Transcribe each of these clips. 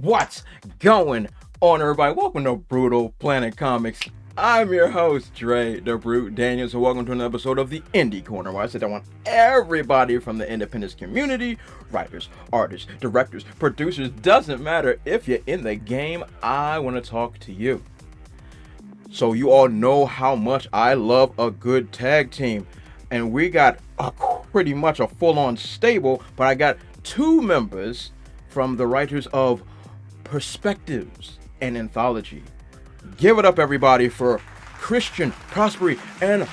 What's going on, everybody? Welcome to Brutal Planet Comics. I'm your host, Dre the Brute Daniels, and welcome to another episode of the Indie Corner, where I sit down with everybody from the independence community, writers, artists, directors, producers. Doesn't matter if you're in the game, I want to talk to you. So you all know how much I love a good tag team, and we got pretty much a full-on stable, but I got two members from the writers of Perspectives and Anthology. Give it up, everybody, for Christian Prosperie and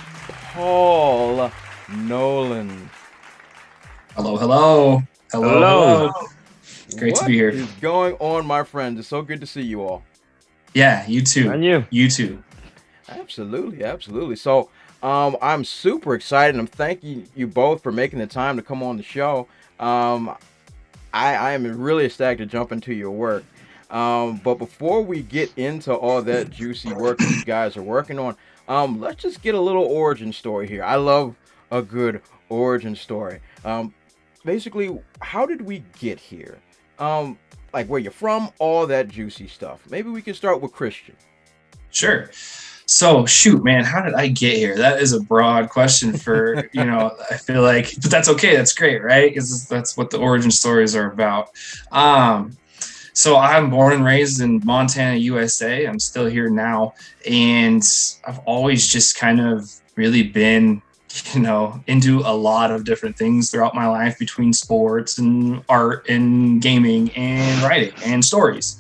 Paul Nolan. Hello. Great to be here. What is going on, my friends? It's so good to see you all. Yeah, you too. And you. You too. Absolutely. So, I'm super excited. I'm thanking you both for making the time to come on the show. I am really ecstatic to jump into your work. But before we get into all that juicy work that you guys are working on, let's just get a little origin story here. I love a good origin story. Basically, how did we get here? Like where you're from, all that juicy stuff. Maybe we can start with Christian. Sure. So shoot, man, how did I get here? That is a broad question for, I feel like, but that's okay. That's great, right? Because that's what the origin stories are about. So I'm born and raised in Montana, USA. I'm still here now. And I've always just kind of really been, into a lot of different things throughout my life, between sports and art and gaming and writing and stories.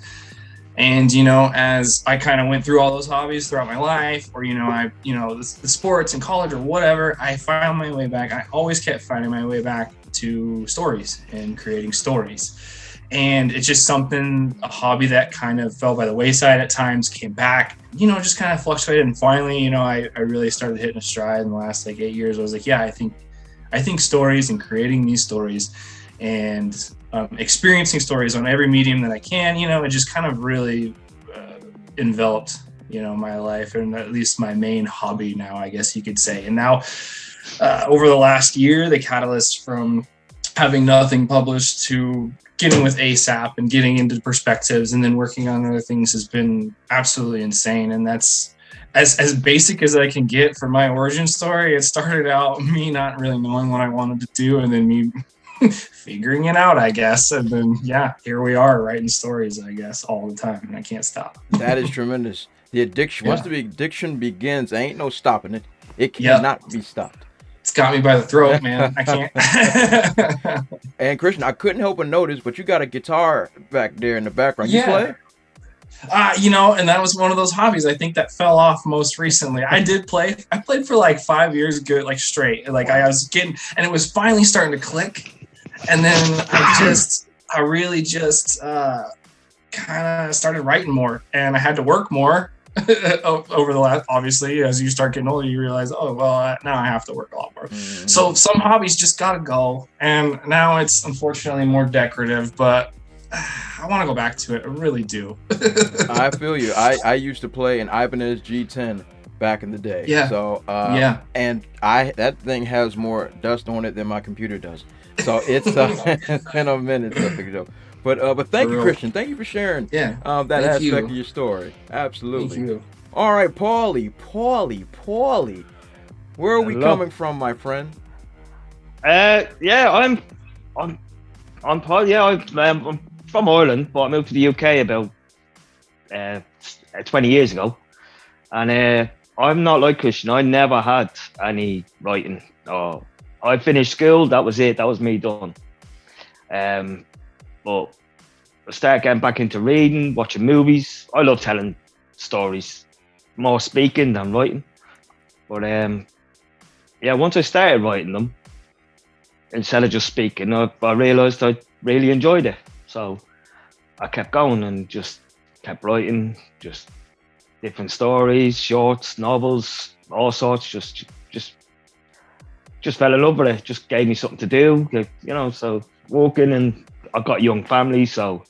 And, as I kind of went through all those hobbies throughout my life, or, the sports in college or whatever, I found my way back. I always kept finding my way back to stories and creating stories. And it's just a hobby that kind of fell by the wayside at times, came back, just kind of fluctuated. And finally, I really started hitting a stride in the last 8 years. I was like, yeah, I think stories and creating these stories and experiencing stories on every medium that I can, it just kind of really enveloped, my life, and at least my main hobby now, I guess you could say. And now over the last year, the catalyst from having nothing published to getting with ASAP and getting into Perspectives and then working on other things has been absolutely insane. And that's as basic as I can get for my origin story. It started out me not really knowing what I wanted to do, and then me figuring it out, I guess. And then, here we are writing stories, I guess, all the time, and I can't stop. That is tremendous. The addiction, once the addiction begins, ain't no stopping it. It cannot be stopped. It's got me by the throat, man. I can't. And Christian, I couldn't help but notice, but you got a guitar back there in the background. You play? And that was one of those hobbies I think that fell off most recently. I did play. I played for 5 years, good, straight. I was getting, and it was finally starting to click. And then I really just kind of started writing more, and I had to work more over the last, obviously, as you start getting older, you realize, now I have to work a lot more. Mm-hmm. So some hobbies just got to go. And now it's unfortunately more decorative, but I want to go back to it. I really do. I feel you. I used to play an Ibanez G10 back in the day. Yeah. So, and that thing has more dust on it than my computer does. So it's been a minute to pick it up. But thank you, Christian. Thank you for sharing that aspect of your story. Absolutely. Thank you. All right, Paulie. Where are we coming from, my friend? I'm Paul. Yeah, I'm from Ireland, but I moved to the UK about 20 years ago. And I'm not like Christian. I never had any writing. I finished school. That was it. That was me done. But I started getting back into reading, watching movies. I love telling stories, more speaking than writing. But once I started writing them, instead of just speaking, I realised I really enjoyed it. So I kept going and just kept writing, just different stories, shorts, novels, all sorts. Just fell in love with it. Just gave me something to do, so working, and I've got a young family, so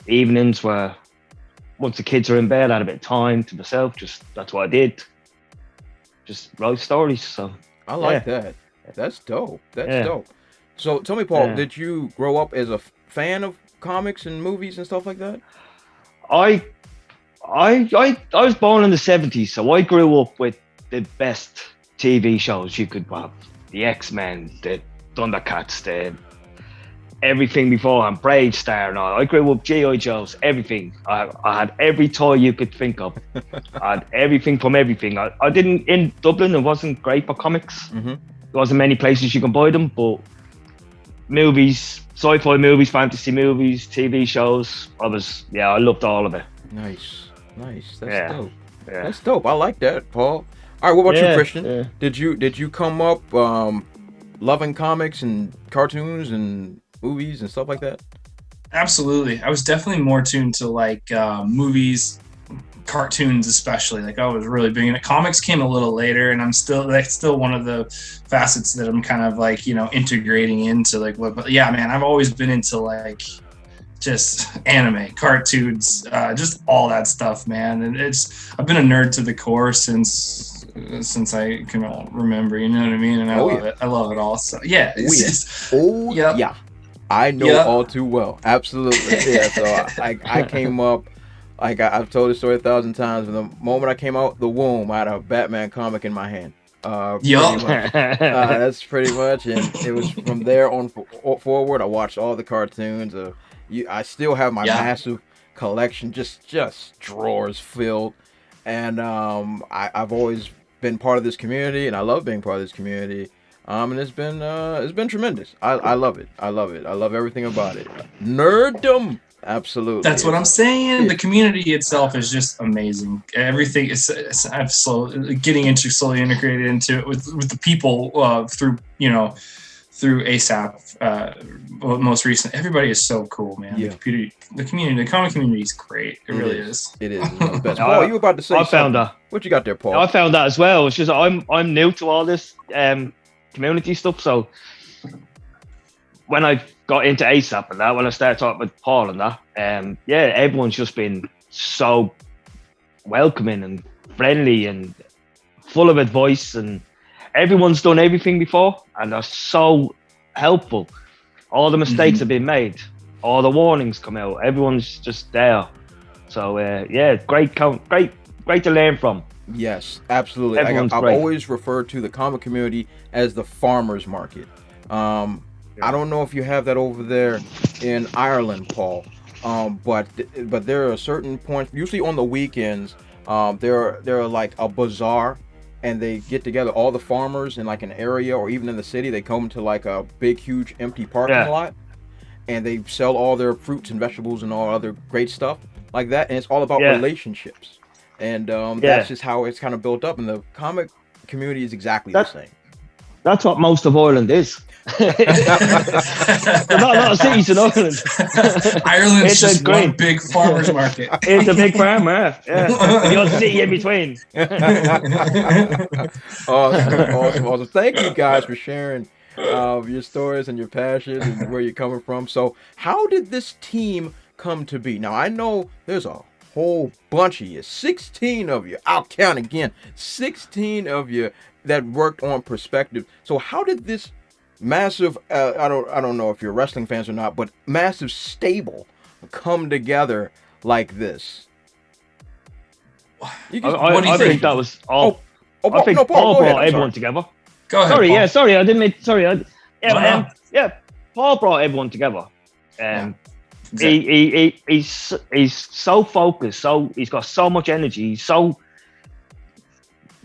evenings where once the kids are in bed, I had a bit of time to myself. That's what I did. Just write stories. So I like that. That's dope. That's dope. So tell me, Paul, did you grow up as a fan of comics and movies and stuff like that? I was born in the 70s, so I grew up with the best TV shows you could have. The X-Men, the Thundercats, the everything beforehand, Brave Star and all. I grew up G.I. Joes, everything. I had every toy you could think of. I had everything from everything. I didn't, in Dublin, it wasn't great for comics. Mm-hmm. There wasn't many places you can buy them, but movies, sci-fi movies, fantasy movies, TV shows, I loved all of it. Nice. That's dope. Yeah. That's dope. I like that, Paul. All right, what about you, Christian? Yeah. Did you come up loving comics and cartoons and movies and stuff like that? Absolutely. I was definitely more tuned to like movies, cartoons especially. Like I was really big into it. Comics came a little later, and I'm still one of the facets that I'm kind of like, integrating into like what. But yeah, man, I've always been into like just anime, cartoons, just all that stuff, man. And I've been a nerd to the core since I can remember, you know what I mean? And I love it. I love it all. So yeah, yeah. I know all too well. Absolutely. Yeah. So I came up, like I've told this story 1,000 times. From the moment I came out the womb, I had a Batman comic in my hand. That's pretty much. And it was from there on forward. I watched all the cartoons. I still have my massive collection, just drawers filled. And I've always been part of this community, and I love being part of this community. And it's been tremendous. I love it. I love everything about it. Nerddom. Absolutely. That's what I'm saying. The community itself is just amazing. Everything I'm slowly integrated into it with the people through ASAP. Most recent, everybody is so cool, man. Yeah. The comic community is great. It really is. It is. It's the best. Paul, you were about to say something. What you got there, Paul? I found that as well. It's just I'm new to all this community stuff, so when I got into ASAP and that, when I started talking with Paul and that, everyone's just been so welcoming and friendly and full of advice, and everyone's done everything before and they're so helpful. All the mistakes have been made, all the warnings come out, everyone's just there. So great to learn from. Yes, absolutely. I've always referred to the comic community as the farmers market. I don't know if you have that over there in Ireland, Paul, but there are certain points, usually on the weekends, there are like a bazaar, and they get together, all the farmers in like an area or even in the city. They come to like a big, huge, empty parking lot, and they sell all their fruits and vegetables and all other great stuff like that. And it's all about relationships. And that's just how it's kind of built up. And the comic community is exactly the same. That's what most of Ireland is. There's not a lot of cities in Ireland. Ireland's just one big farmer's market. It's a big farmer, yeah. You'll city in between. Awesome. Thank you guys for sharing your stories and your passion and where you're coming from. So how did this team come to be? Now, I know there's a whole bunch of you, 16 of you, I'll count again, 16 of you that worked on Perspective. So how did this massive, I don't know if you're wrestling fans or not, but massive stable come together like this? What do you think? That was all. I think Paul brought everyone together. Go ahead. Sorry, I didn't mean. Sorry, Paul brought everyone together. Exactly. He's so focused, he's got so much energy,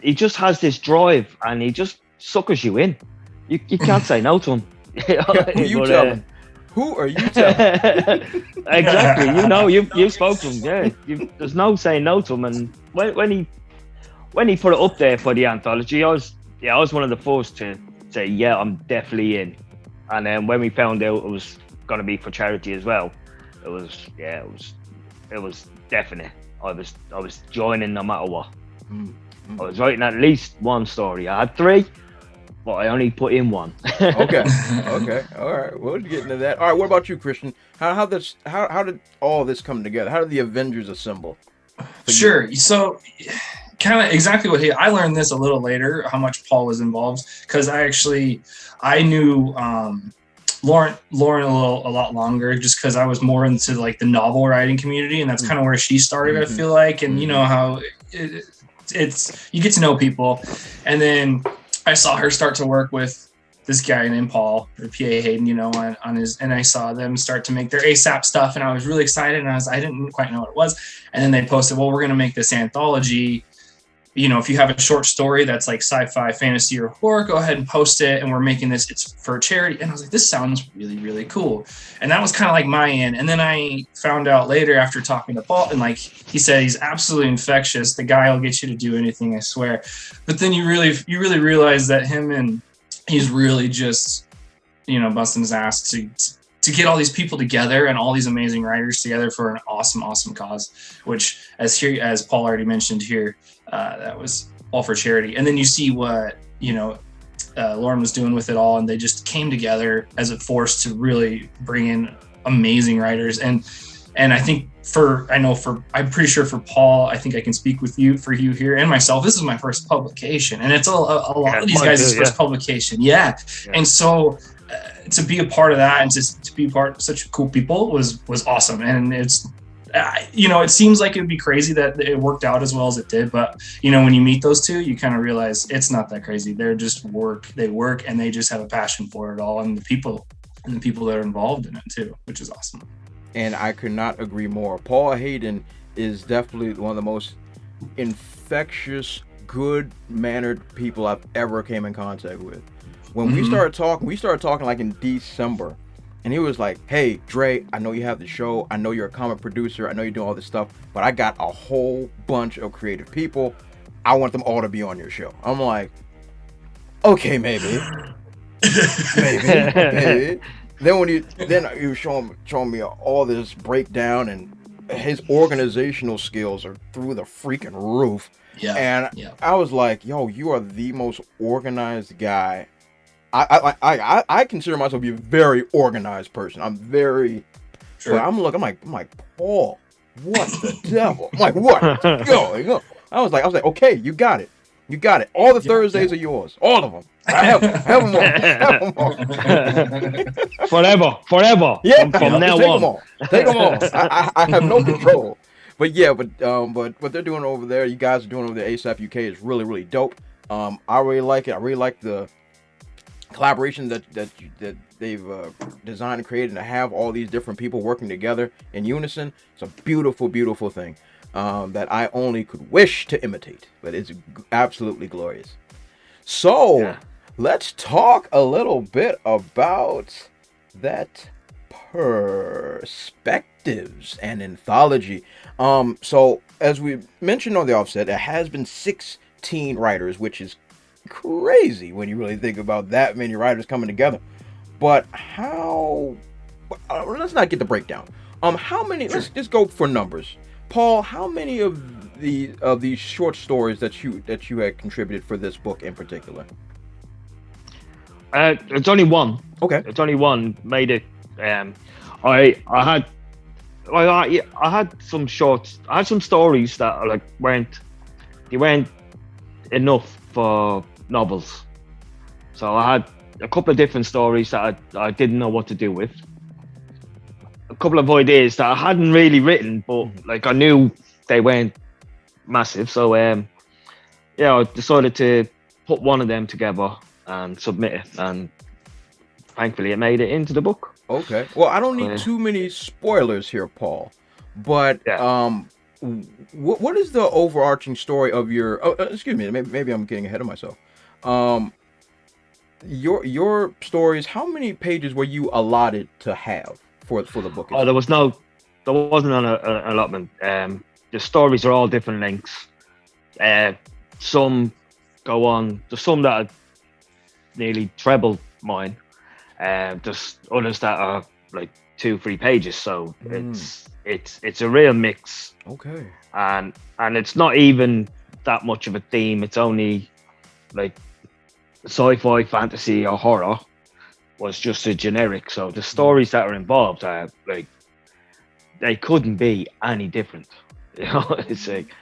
he just has this drive, and he just suckers you in. You can't say no to him. Who are you telling? Exactly. You spoke to him. There's no saying no to him. And when he put it up there for the anthology, I was one of the first to say, I'm definitely in. And then when we found out it was going to be for charity as well, it was definite. I was joining no matter what. I was writing at least one story. I had 3, but I only put in 1. Okay. All right. We'll get into that. All right. What about you, Christian? How did all this come together? How did the Avengers assemble? Sure. So, kind of exactly what I learned this a little later, how much Paul was involved, because I knew Lauren a lot longer, just because I was more into like the novel writing community, and that's kind of where she started. I feel like, and you know how it's you get to know people, and then I saw her start to work with this guy named Paul or P.A. Hayden, you know, on his, and I saw them start to make their ASAP stuff, and I was really excited, and I didn't quite know what it was, and then they posted, well, we're going to make this anthology. You know, if you have a short story that's like sci-fi, fantasy, or horror, go ahead and post it. And we're making this, it's for charity. And I was like, this sounds really, really cool. And that was kind of like my end. And then I found out later after talking to Paul, and like he said, he's absolutely infectious. The guy will get you to do anything, I swear. But then you really realize that he's really just, you know, busting his ass to get all these people together and all these amazing writers together for an awesome, awesome cause, which as Paul already mentioned here, that was all for charity. And then you see what, you know, Lauren was doing with it all, and they just came together as a force to really bring in amazing writers. And I think I'm pretty sure for Paul, I think I can speak for you here and myself. This is my first publication, and it's a lot of these guys' first publication. Yeah. And so to be a part of that and to be part of such cool people was awesome. And it's, you know, it seems like it would be crazy that it worked out as well as it did, but you know, when you meet those two, you kind of realize it's not that crazy. They're just they work and they just have a passion for it all, and the people that are involved in it too, which is awesome. And I could not agree more. Paul Hayden is definitely one of the most infectious, good-mannered people I've ever came in contact with. When we started talking like in December, and he was like, hey, Dre, I know you have the show. I know you're a comic producer. I know you're doing all this stuff, but I got a whole bunch of creative people. I want them all to be on your show. I'm like, okay, maybe. maybe. Then he was showing me all this breakdown, and his organizational skills are through the freaking roof. Yeah. And I was like, yo, you are the most organized guy. I consider myself to be a very organized person. I'm very, sure. I'm like, Paul, what the devil? I'm like, what? Go. I was like, okay, you got it. All the Thursdays are yours. All of them. I have them all. Forever. Yeah. From now on. Take them all. I have no control. But yeah, but what they're doing over there, you guys are doing over there, ASAP UK, is really, really dope. I really like it. I really like the collaboration that they've designed and created, and to have all these different people working together in unison. It's a beautiful, beautiful thing that I only could wish to imitate, but it's absolutely glorious. So let's talk a little bit about that perspectives and anthology. So as we mentioned on the offset, there has been 16 writers, which is crazy when you really think about that many writers coming together. But how? Let's not get the breakdown. How many? Let's just go for numbers. Paul, how many of these short stories that you had contributed for this book in particular? It's only one. Okay. It's only one. Made it. I had some shorts. I had some stories that like weren't enough for novels. So I had a couple of different stories that I didn't know what to do with. A couple of ideas that I hadn't really written, but like I knew they weren't massive. So I decided to put one of them together and submit it, and thankfully it made it into the book. Okay. Well, I don't need too many spoilers here, Paul. But what is the overarching story of your? Excuse me. Maybe I'm getting ahead of myself. Your stories. How many pages were you allotted to have for the book? Oh, there wasn't an allotment. The stories are all different lengths. Some go on. There's some that are nearly treble mine. There's others that are like 2-3 pages. So it's a real mix. Okay. And it's not even that much of a theme. It's only like sci-fi, fantasy, or horror was just a generic. So the stories that are involved are like, they couldn't be any different. You know, it's like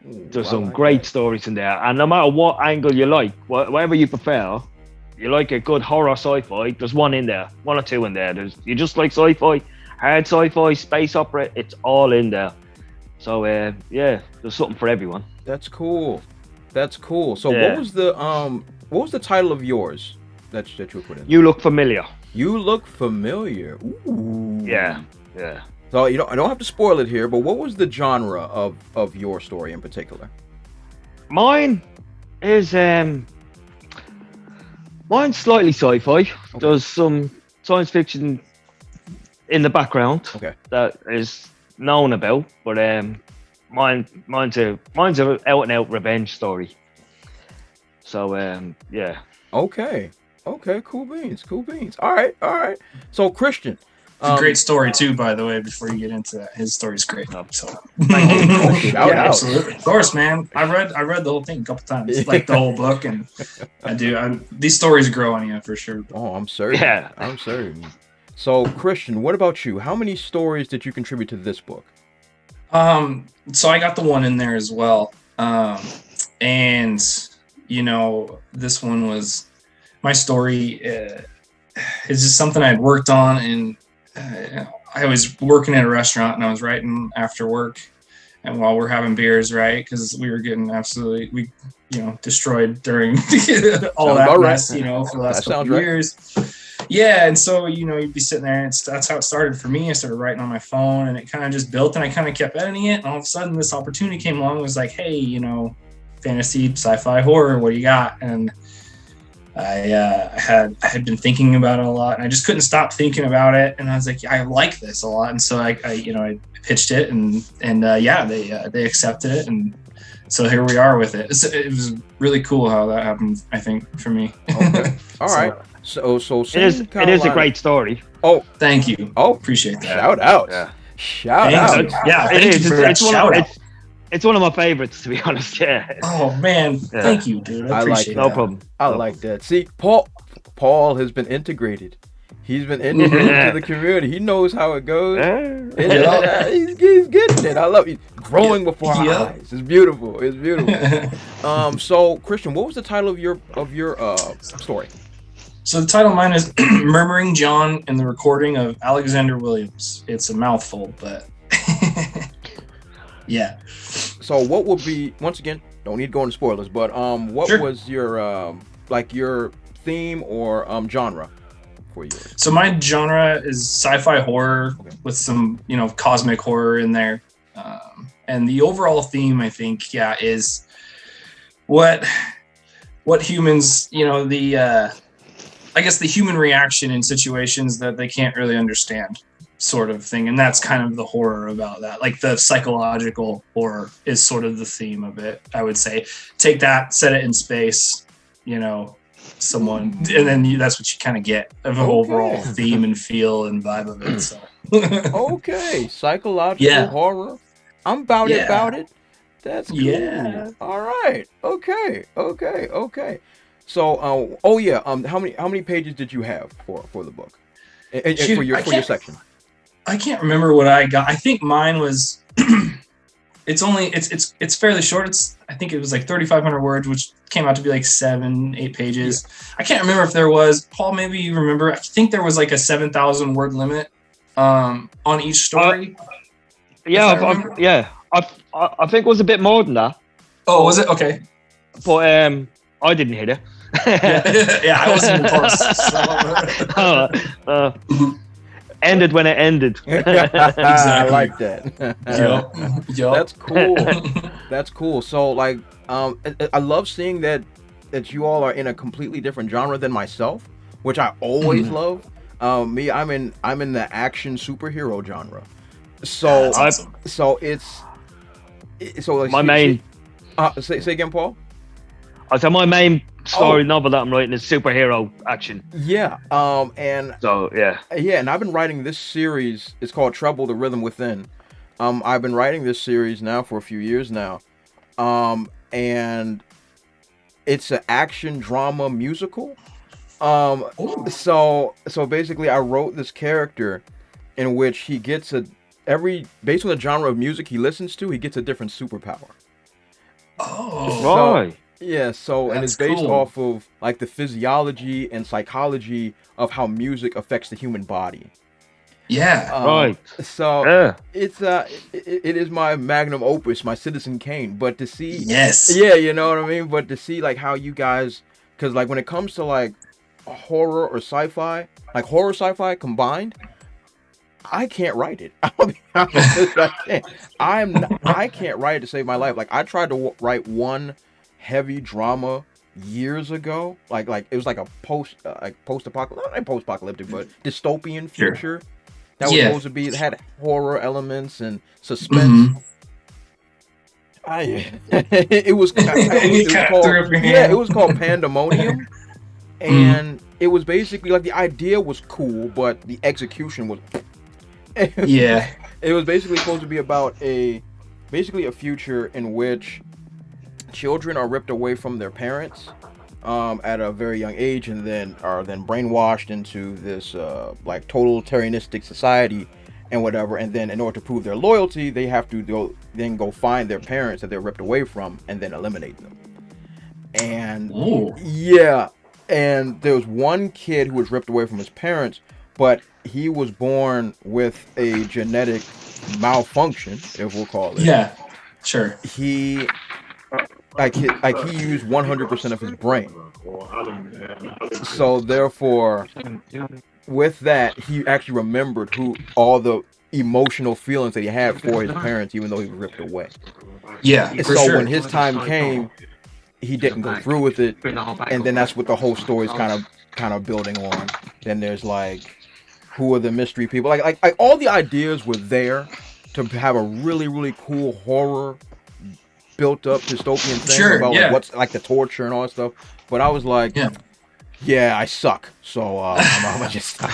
there's some great stories in there, and no matter what angle you like, whatever you prefer, you like a good horror sci-fi, there's one or two in there. You just like sci-fi, hard sci-fi, space opera, it's all in there. So yeah, there's something for everyone. That's cool. That's cool. So Yeah. what was the title of yours that you put in? You Look Familiar. You Look Familiar. Ooh. Yeah. So I don't have to spoil it here, but what was the genre of your story in particular? Mine is mine's slightly sci-fi. Okay. There's some science fiction in the background that is known about, but mine's a out and out revenge story. So yeah. Okay, cool beans. All right. So Christian, It's a great story too, by the way. Before you get into that, his story's great. So, yeah, absolutely, of course, man. I read the whole thing a couple times, like the whole book, and these stories grow on you for sure. Oh, I'm certain. Yeah. I'm certain. So Christian, what about you? How many stories did you contribute to this book? So I got the one in there as well, and this one was my story. Is just something I'd worked on, and I was working at a restaurant, and I was writing after work, and while we're having beers, right? Because we were getting absolutely destroyed during all that mess, for the last couple of years. Yeah, and so you'd be sitting there, and that's how it started for me. I started writing on my phone, and it kind of just built, and I kind of kept editing it. And all of a sudden, this opportunity came along. It was like, hey, fantasy, sci-fi, horror. What do you got? And I had been thinking about it a lot, and I just couldn't stop thinking about it. And I was like, I like this a lot, and so I pitched it, and they accepted it, and so here we are with it. It was really cool how that happened. I think for me. Okay. All right. So it is a great story. Oh, thank you. Oh, appreciate that. Shout out. Yeah. Shout out. Yeah, it is. It's one of my favorites, to be honest. Yeah. Oh man, thank you, dude. I appreciate no problem. I like that. See, Paul has been integrated. He's been integrated into the community. He knows how it goes. He's getting it. I love it. Growing before our eyes. It's beautiful. So Christian, what was the title of your story? So the title of mine is Murmuring John and the Recording of Alexander Williams. It's a mouthful, but yeah. So what would be, once again, don't need to go into spoilers, but what was your your theme or genre for you? So my genre is sci-fi horror with some cosmic horror in there, and the overall theme I think is what humans I guess the human reaction in situations that they can't really understand, sort of thing. And that's kind of the horror about that. Like the psychological horror is sort of the theme of it, I would say. Take that, set it in space, someone, and then that's what you kind of get of an overall theme and feel and vibe of it. So okay, psychological horror. I'm about it. That's cool. Yeah. All right. Okay. So, how many pages did you have for the book, and for your section? I can't remember what I got. I think mine was. It's fairly short. I think it was like 3,500 words, which came out to be like 7-8 pages. Yeah. I can't remember if there was. Paul, maybe you remember. I think there was like a 7,000 word limit on each story. I think it was a bit more than that. Oh, was it? Okay. But I didn't hit it. I wasn't close. Ended when it ended. Exactly. I like that. Yep. That's cool. That's cool. So I love seeing that you all are in a completely different genre than myself, which I always love. I'm in the action superhero genre. So awesome. My main. Say again, Paul. I said my main story novel that I'm writing is superhero action. Yeah. And I've been writing this series. It's called Trouble: The Rhythm Within. I've been writing this series now for a few years now. And it's an action drama musical. So basically I wrote this character in which he gets based on the genre of music he listens to, he gets a different superpower. Oh. Right. Yeah, so and That's it's based cool. off of like the physiology and psychology of how music affects the human body. Yeah. Right. So Yeah. it's it is my magnum opus, my Citizen Kane. But to see, Yes. yeah, you know what I mean. But to see like how you guys, because like when it comes to like horror or sci-fi, like horror sci-fi combined, I can't write it. I'll be honest, I can't. I can't write it to save my life. Like I tried to write one heavy drama years ago. Like it was like a post-apocalyptic, not post-apocalyptic, but dystopian Sure. future. That was Yeah. supposed to be. It had horror elements and suspense. Mhm. It was called, threw up your yeah, hand. it was called Pandemonium, and it was basically like the idea was cool, but the execution was. Yeah. It was basically supposed to be about a future in which children are ripped away from their parents at a very young age, and then are then brainwashed into this like totalitarianistic society and whatever. And then in order to prove their loyalty, they have to go find their parents that they're ripped away from and then eliminate them. And Ooh. yeah, and there was one kid who was ripped away from his parents, but he was born with a genetic malfunction, if we'll call it. Yeah. Sure. He he used 100% of his brain. So therefore, with that, he actually remembered all the emotional feelings that he had for his parents, even though he was ripped away. Yeah. And For so sure. when his time came, he didn't go through with it, and then that's what the whole story is kind of building on. Then there's like, who are the mystery people? Like all the ideas were there to have a really, really cool horror built up dystopian thing Sure, about yeah. like what's like the torture and all that stuff. But I was like, yeah, I suck. So I'm gonna just stop.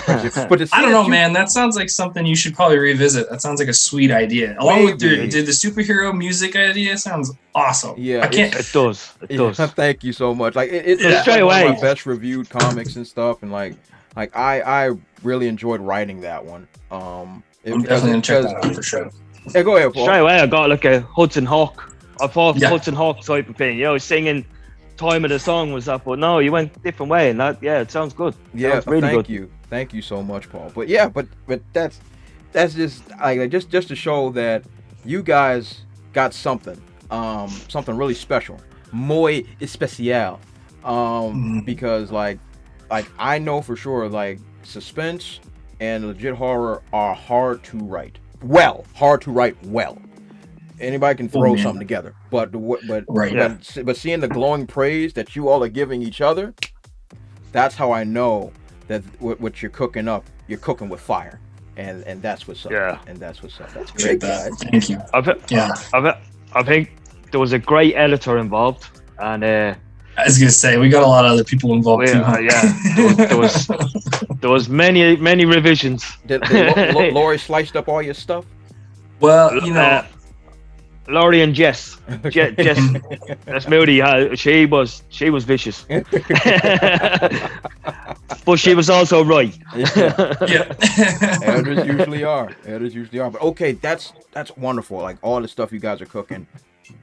But to see I don't know, that man. That sounds like something you should probably revisit. That sounds like a sweet idea. Along with the superhero music idea, sounds awesome. Yeah, I can't. It does. It does. Thank you so much. Like it's straight one away. of my best reviewed comics and stuff, and like I really enjoyed writing that one. I'm definitely gonna check that out for sure. Yeah, go ahead, Paul. Straight away, I got like a Hudson Hawk. I thought Yeah. Hudson Hawk type of thing. You know, singing time of the song was up, but no, you went a different way, and that it sounds good. Yeah, Sounds really thank good. thank you so much, Paul. But yeah, but that's just like just to show that you guys got something really special, muy especial. Because like I know for sure like suspense and legit horror are hard to write well. Anybody can throw something together, but Right. but seeing the glowing praise that you all are giving each other, that's how I know that what you're cooking up, you're cooking with fire, and that's what's up. Yeah. And that's what's up. That's Appreciate great, that. guys. Thank you. I I think there was a great editor involved, and was gonna say we got a lot of other people involved too. Huh? there was many revisions. Did Lori sliced up all your stuff? Well, you know, Laurie and Jess, that's Moody. She was vicious, but she was also right. yeah. Editors usually are. But okay, that's wonderful. Like all the stuff you guys are cooking,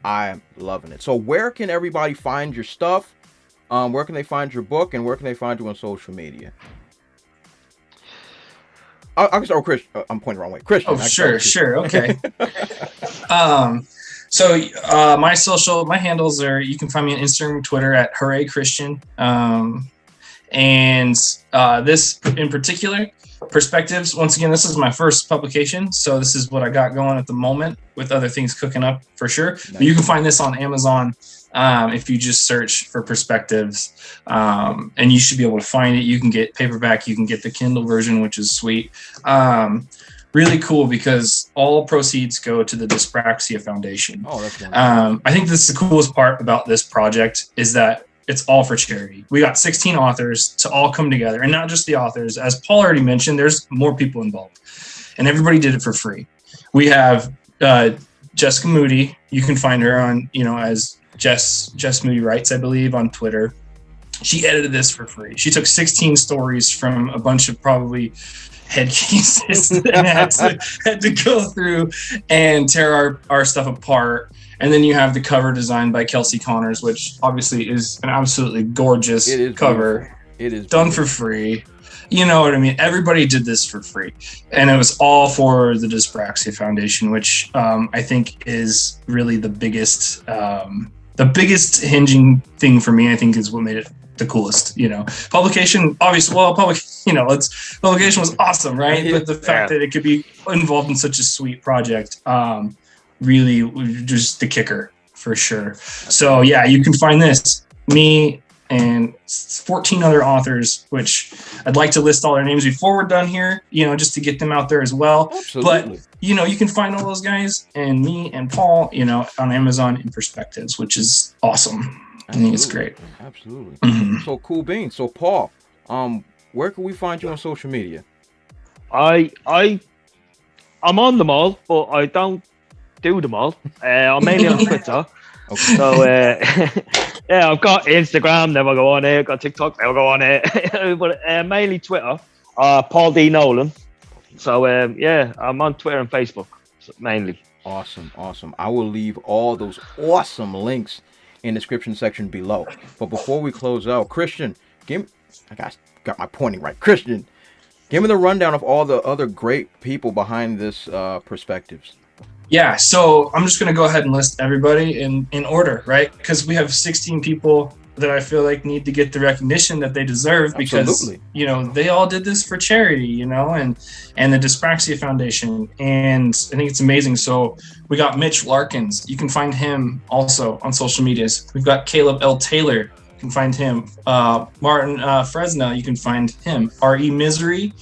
I'm loving it. So where can everybody find your stuff? Where can they find your book, and where can they find you on social media? I can start with Chris. I'm pointing the wrong way. Christian. Oh, sure. Okay. So my handles are, you can find me on Instagram, Twitter at Hooray Christian. And this in particular, Perspectives, once again, this is my first publication, so this is what I got going at the moment, with other things cooking up for sure. Nice. But you can find this on Amazon if you just search for Perspectives, and you should be able to find it. You can get paperback, you can get the Kindle version, which is sweet. Really cool, because all proceeds go to the Dyspraxia Foundation. Oh, that's wonderful. I think this is the coolest part about this project, is that it's all for charity. We got 16 authors to all come together, and not just the authors. As Paul already mentioned, there's more people involved, and everybody did it for free. We have Jessica Moody. You can find her on, as Jess Moody Writes, I believe, on Twitter. She edited this for free. She took 16 stories from a bunch of probably head cases and had to go through and tear our stuff apart And then you have the cover designed by Kelsey Connors, which obviously is an absolutely gorgeous cover. Beautiful. It is done beautiful. for free. You know what I mean? Everybody did this for free. And it was all for the Dyspraxia Foundation, which I think is really the biggest hinging thing for me, I think, is what made it the coolest. Publication, obviously, publication was awesome, right? But the fact that it could be involved in such a sweet project really was just the kicker, for sure. So yeah, you can find this, me and 14 other authors, which I'd like to list all their names before we're done here, just to get them out there as well. Absolutely. But, you can find all those guys and me and Paul, on Amazon in Perspectives, which is awesome. I think it's great. Absolutely. Mm-hmm. So cool beans. So Paul, where can we find you on social media? I'm on them all, but I don't do them all. I'm mainly on Twitter. Okay. So yeah, I've got Instagram, never go on it. Got TikTok, never go on it. But mainly Twitter. Paul D Nolan. So yeah, I'm on Twitter and Facebook mainly. Awesome. I will leave all those awesome links in the description section below. But before we close out, Christian, I got my pointing right. Christian, give me the rundown of all the other great people behind this Perspectives. Yeah, so I'm just going to go ahead and list everybody in order, right? Because we have 16 people that I feel like need to get the recognition that they deserve. Absolutely. Because, they all did this for charity, and the Dyspraxia Foundation. And I think it's amazing. So we got Mitch Larkins. You can find him also on social medias. We've got Caleb L. Taylor. You can find him. Martin Fresno. You can find him. R.E. Misery.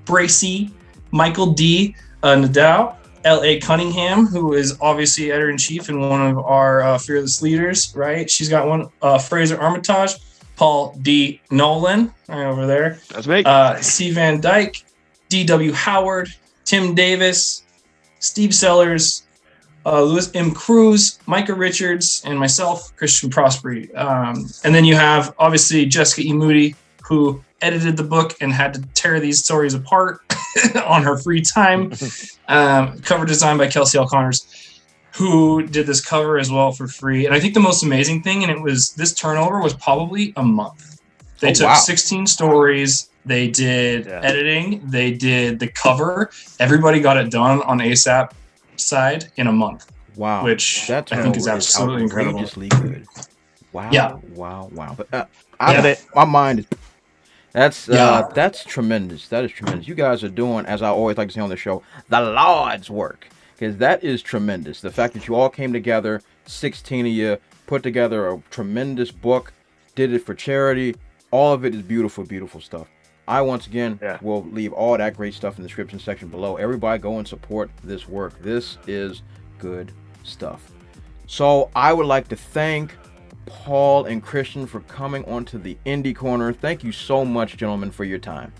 Bracy. Michael D. Nadal. L.A. Cunningham, who is obviously editor-in-chief and one of our fearless leaders, right? She's got one. Fraser Armitage, Paul D. Nolan, right over there. That's me. C. Van Dyke, D.W. Howard, Tim Davis, Steve Sellers, Louis M. Cruz, Micah Richards, and myself, Christian Prosperie. And then you have, obviously, Jessica E. Moody, who edited the book and had to tear these stories apart on her free time. Cover design by Kelsey L. Connors, who did this cover as well for free. And I think the most amazing thing, this turnover was probably a month. They took 16 stories, they did editing, they did the cover. Everybody got it done on ASAP side in a month. Wow. Which I think is absolutely incredible. Outrageously good. Wow. Yeah. Wow. But my mind is... That's tremendous. That is tremendous. You guys are doing, as I always like to say on the show, the Lord's work, because that is tremendous. The fact that you all came together, 16 of you, put together a tremendous book, did it for charity. All of it is beautiful, beautiful stuff. I once again will leave all that great stuff in the description section below. Everybody go and support this work. This is good stuff. So I would like to thank Paul and Christian for coming onto the Indie Corner. Thank you so much, gentlemen, for your time.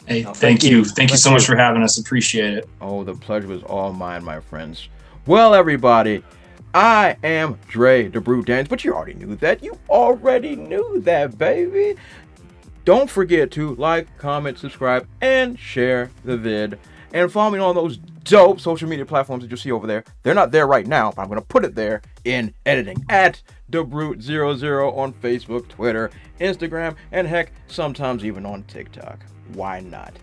Hey, thank you. Thank you so much for having us. Appreciate it. Oh, the pleasure was all mine, my friends. Well, everybody, I am Dre the Brute Dance, but you already knew that. You already knew that, baby. Don't forget to like, comment, subscribe, and share the vid. And follow me on those dope social media platforms that you see over there. They're not there right now, but I'm going to put it there in editing. At TheBrute00 on Facebook, Twitter, Instagram, and heck, sometimes even on TikTok. Why not?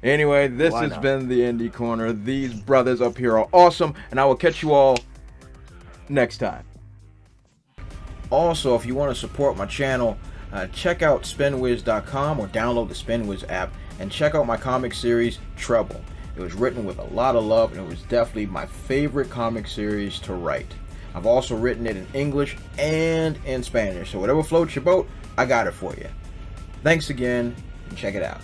Anyway, this has been the Indie Corner. These brothers up here are awesome, and I will catch you all next time. Also, if you want to support my channel, check out spinwiz.com or download the Spinwiz app and check out my comic series, Trouble. It was written with a lot of love, and it was definitely my favorite comic series to write. I've also written it in English and in Spanish, so whatever floats your boat, I got it for you. Thanks again, and check it out.